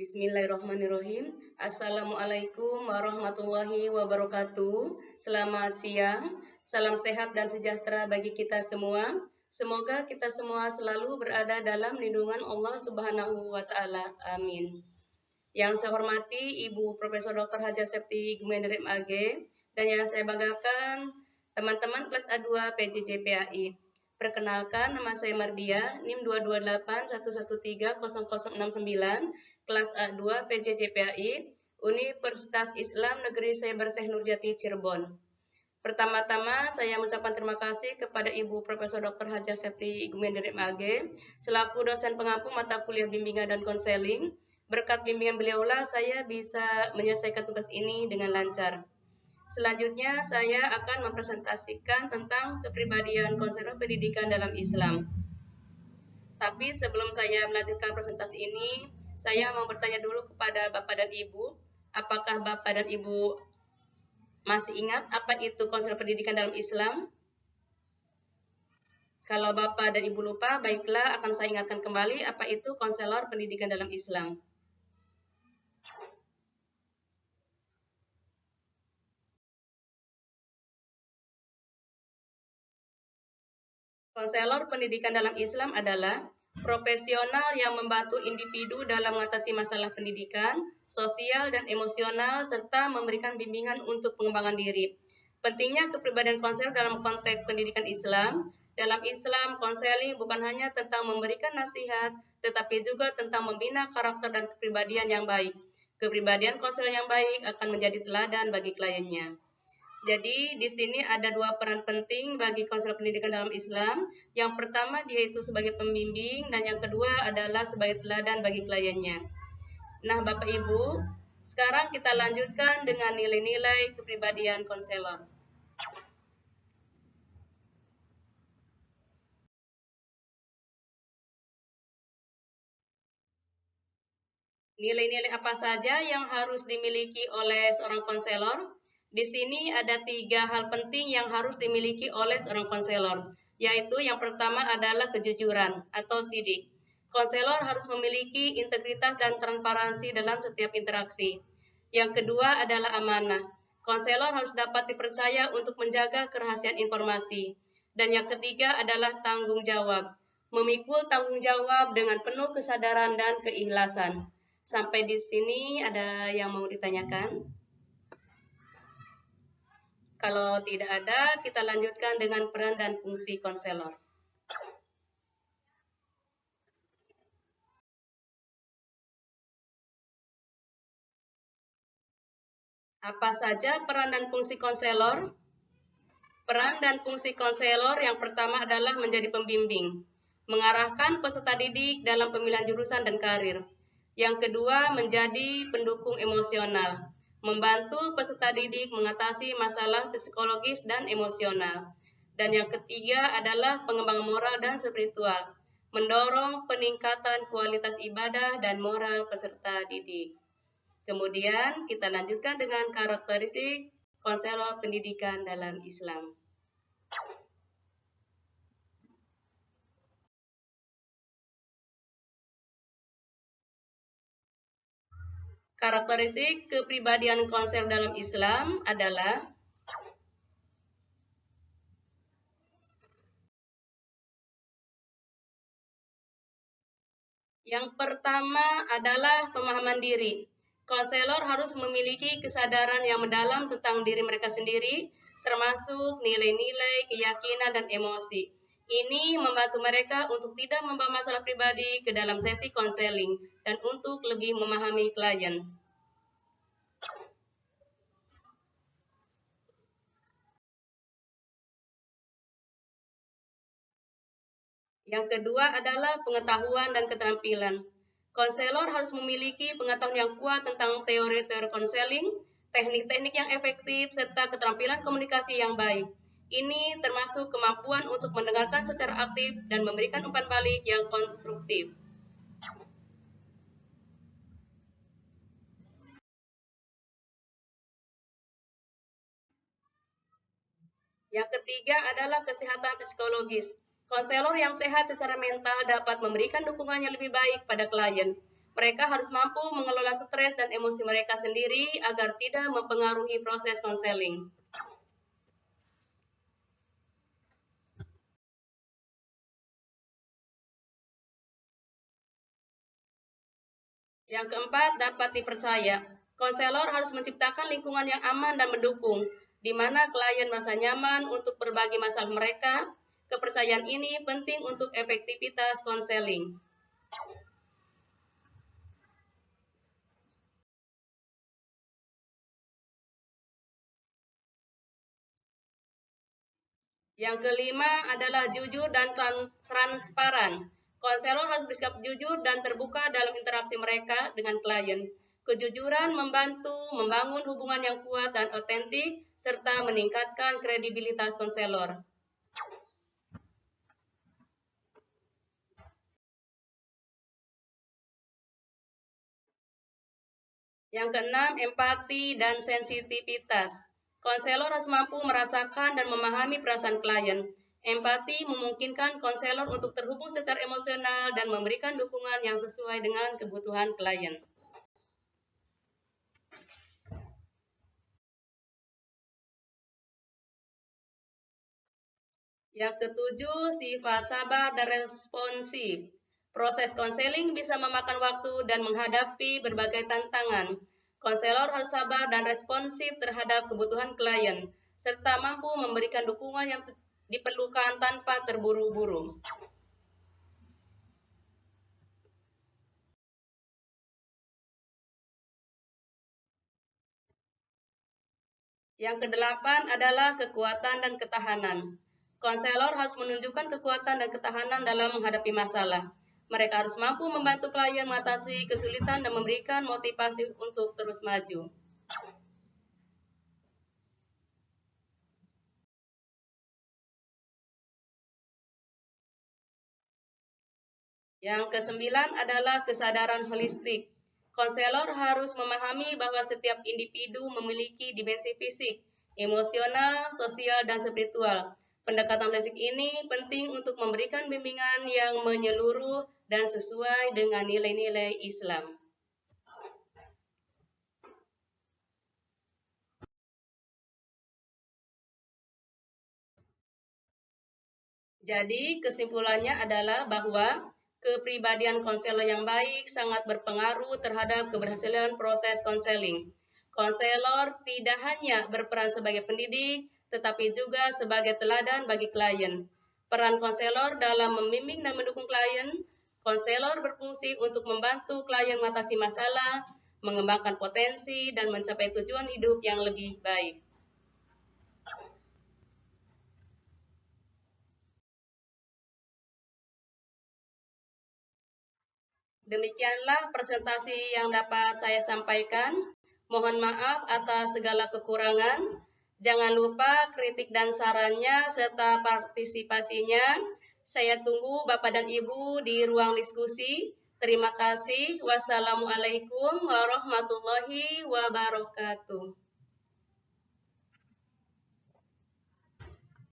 Bismillahirrahmanirrahim. Assalamualaikum warahmatullahi wabarakatuh. Selamat siang, salam sehat dan sejahtera bagi kita semua. Semoga kita semua selalu berada dalam lindungan Allah Subhanahu wa Ta'ala. Amin. Yang saya hormati Ibu Profesor Dr. Haja Septi Gumenderip AG dan yang saya banggakan teman-teman kelas A2 PJJ PAI. Perkenalkan, nama saya Mardia, NIM 22811300069, kelas A2 PJJ PAI, Universitas Islam Negeri Saber Syekh Nurjati Cirebon. Pertama-tama, saya mengucapkan terima kasih kepada Ibu Profesor Dr. Haja Septi Gumenderip AG, selaku dosen pengampu mata kuliah bimbingan dan konseling. Berkat bimbingan beliaulah saya bisa menyelesaikan tugas ini dengan lancar. Selanjutnya, saya akan mempresentasikan tentang kepribadian konselor pendidikan dalam Islam. Tapi sebelum saya melanjutkan presentasi ini, saya mau bertanya dulu kepada Bapak dan Ibu, apakah Bapak dan Ibu masih ingat apa itu konselor pendidikan dalam Islam? Kalau Bapak dan Ibu lupa, baiklah akan saya ingatkan kembali apa itu konselor pendidikan dalam Islam. Konselor pendidikan dalam Islam adalah profesional yang membantu individu dalam mengatasi masalah pendidikan, sosial, dan emosional, serta memberikan bimbingan untuk pengembangan diri. Pentingnya kepribadian konselor dalam konteks pendidikan Islam. Dalam Islam, konseling bukan hanya tentang memberikan nasihat, tetapi juga tentang membina karakter dan kepribadian yang baik. Kepribadian konselor yang baik akan menjadi teladan bagi kliennya. Jadi di sini ada dua peran penting bagi konselor pendidikan dalam Islam. Yang pertama dia itu sebagai pembimbing dan yang kedua adalah sebagai teladan bagi kliennya. Nah, Bapak Ibu, sekarang kita lanjutkan dengan nilai-nilai kepribadian konselor. Nilai-nilai apa saja yang harus dimiliki oleh seorang konselor? Di sini ada 3 hal penting yang harus dimiliki oleh seorang konselor, yaitu yang pertama adalah kejujuran atau sidik. Konselor harus memiliki integritas dan transparansi dalam setiap interaksi. Yang kedua adalah amanah. Konselor harus dapat dipercaya untuk menjaga kerahasiaan informasi. Dan yang ketiga adalah tanggung jawab. Memikul tanggung jawab dengan penuh kesadaran dan keikhlasan. Sampai di sini ada yang mau ditanyakan? Kalau tidak ada, kita lanjutkan dengan peran dan fungsi konselor. Apa saja peran dan fungsi konselor? Peran dan fungsi konselor yang pertama adalah menjadi pembimbing, mengarahkan peserta didik dalam pemilihan jurusan dan karir. Yang kedua, menjadi pendukung emosional, membantu peserta didik mengatasi masalah psikologis dan emosional. Dan yang ketiga adalah pengembangan moral dan spiritual, mendorong peningkatan kualitas ibadah dan moral peserta didik. Kemudian kita lanjutkan dengan karakteristik konselor pendidikan dalam Islam. Karakteristik kepribadian konselor dalam Islam adalah yang pertama adalah pemahaman diri. Konselor harus memiliki kesadaran yang mendalam tentang diri mereka sendiri, termasuk nilai-nilai, keyakinan, dan emosi. Ini membantu mereka untuk tidak membawa masalah pribadi ke dalam sesi konseling dan untuk lebih memahami klien. Yang kedua adalah pengetahuan dan keterampilan. Konselor harus memiliki pengetahuan yang kuat tentang teori-teori konseling, teknik-teknik yang efektif, serta keterampilan komunikasi yang baik. Ini termasuk kemampuan untuk mendengarkan secara aktif dan memberikan umpan balik yang konstruktif. Yang ketiga adalah kesehatan psikologis. Konselor yang sehat secara mental dapat memberikan dukungan yang lebih baik pada klien. Mereka harus mampu mengelola stres dan emosi mereka sendiri agar tidak mempengaruhi proses konseling. Yang keempat, dapat dipercaya. Konselor harus menciptakan lingkungan yang aman dan mendukung, di mana klien merasa nyaman untuk berbagi masalah mereka. Kepercayaan ini penting untuk efektivitas konseling. Yang kelima adalah jujur dan transparan. Konselor harus bersikap jujur dan terbuka dalam interaksi mereka dengan klien. Kejujuran membantu membangun hubungan yang kuat dan otentik, serta meningkatkan kredibilitas konselor. Yang keenam, empati dan sensitivitas. Konselor harus mampu merasakan dan memahami perasaan klien. Empati memungkinkan konselor untuk terhubung secara emosional dan memberikan dukungan yang sesuai dengan kebutuhan klien. Yang ketujuh, sifat sabar dan responsif. Proses konseling bisa memakan waktu dan menghadapi berbagai tantangan. Konselor harus sabar dan responsif terhadap kebutuhan klien, serta mampu memberikan dukungan yang diperlukan tanpa terburu-buru. Yang kedelapan adalah kekuatan dan ketahanan. Konselor harus menunjukkan kekuatan dan ketahanan dalam menghadapi masalah. Mereka harus mampu membantu klien mengatasi kesulitan dan memberikan motivasi untuk terus maju. Yang kesembilan adalah kesadaran holistik. Konselor harus memahami bahwa setiap individu memiliki dimensi fisik, emosional, sosial, dan spiritual. Pendekatan holistik ini penting untuk memberikan bimbingan yang menyeluruh dan sesuai dengan nilai-nilai Islam. Jadi, kesimpulannya adalah bahwa kepribadian konselor yang baik sangat berpengaruh terhadap keberhasilan proses konseling. Konselor tidak hanya berperan sebagai pendidik, tetapi juga sebagai teladan bagi klien. Peran konselor dalam membimbing dan mendukung klien, konselor berfungsi untuk membantu klien mengatasi masalah, mengembangkan potensi, dan mencapai tujuan hidup yang lebih baik. Demikianlah presentasi yang dapat saya sampaikan. Mohon maaf atas segala kekurangan. Jangan lupa kritik dan sarannya serta partisipasinya. Saya tunggu Bapak dan Ibu di ruang diskusi. Terima kasih. Wassalamualaikum warahmatullahi wabarakatuh.